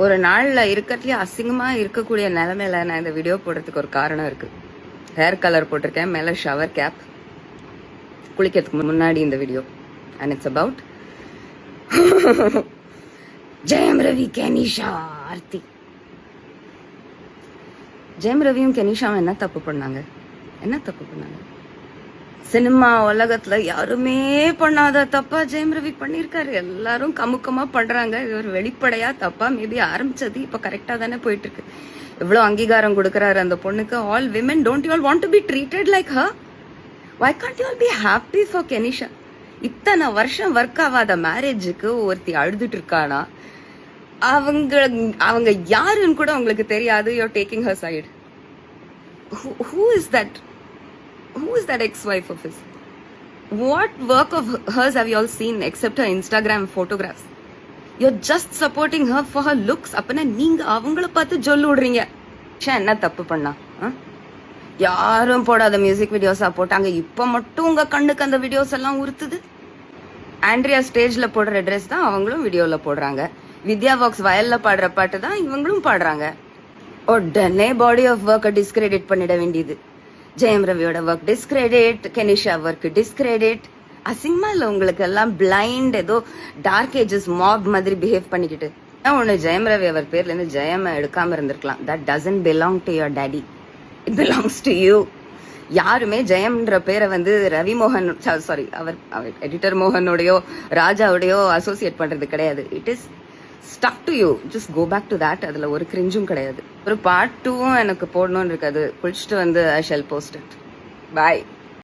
ஒரு நாள்ல இருக்கிறதுலயே அசிங்கமா இருக்கக்கூடிய நிலைமையில நான் இந்த வீடியோ போடுறதுக்கு ஒரு காரணம் இருக்கு. ஹேர் கலர் போட்டிருக்கேன், மேல ஷவர் கேப், குளிக்கிறதுக்கு முன்னாடி இந்த video. And it's about Jayam Ravi, Kenishaa, Aarthi. Jayam ரவியும் கெனிஷாவும் என்ன தப்பு பண்ணாங்க? சினிமா உலகத்துல யாருமே பண்ணாத தப்பா ஜெயம் ரவி பண்ணிருக்காரு. எல்லாரும் கமுக்கமா பண்றாங்க. இது ஒரு வெளிப்படையா தப்பா மேபி ஆரம்பிச்சது இப்ப கரெக்டா தானே போயிட்டு இருக்கு. இவ்வளவு அங்கீகாரம் கொடுக்கறாரு அந்த பொண்ணுக்கு. All women don't you all want to be treated like her? Why can't you all be happy for Kenisha? இத்தனை வருஷம் ஒர்க் ஆகாத மேரேஜுக்கு ஒருத்தி அழுதுட்டு இருக்கானா? அவங்க யாருன்னு கூட உங்களுக்கு தெரியாது. You're taking her side. Who is that? Who is that ex-wife of his? What work of hers have you all seen except her Instagram photographs? You're just supporting her for her looks. அப்பனா நீங்க அவங்கள பார்த்து ஜொல்லு விடுறீங்க. என்ன தப்பு பண்ணா? யாரும் போடாத மியூசிக் வீடியோஸா போட்டாங்க. இப்ப மட்டும் உங்க கண்ணுக்கு அந்த வீடியோஸ் எல்லாம் உறுத்துது. ஆண்ட்ரியா ஸ்டேஜ்ல போடுற ட்ரெஸ் தான் அவங்களும் வீடியோல போடுறாங்க. வித்யா வாக்ஸ் வயல்ல பாடுற பாட்டு தான் இவங்களும் பாடுறாங்க. உடனே பாடி ஆஃப் ஒர்க்கை டிஸ்கிரெடிட் பண்ணிட வேண்டியது. ஜெயம் ரவியோட work discredit, Kenishaa work discredit. அசிங்கமா இல்ல உங்களுக்கு எல்லாம்? பிளைண்ட் ஏதோ டார்க் ஏஜஸ் மாப் மாதிரி பிஹேவ் பண்ணிக்கிட்டு. ஒண்ணு, ஜெயம் ரவி அவர் பேர்ல இருந்து ஜெயம் எடுக்காம இருந்திருக்கலாம். That doesn't belong to your daddy, it belongs to you. யாருமே ஜெயம்ன்ற பேரை வந்து ரவி மோகன், சாரி, அவர் எடிட்டர் மோகனோடையோ ராஜாவோடையோ அசோசியேட் பண்றது கிடையாது. It is stuck to you. Just go back to that. அதுல ஒரு கிரிஞ்சும் கிடையாது. ஒரு பார்ட் 2 எனக்கு போடணும்னு இருக்காது. குளிச்சுட்டு வந்து I shall post it. Bye.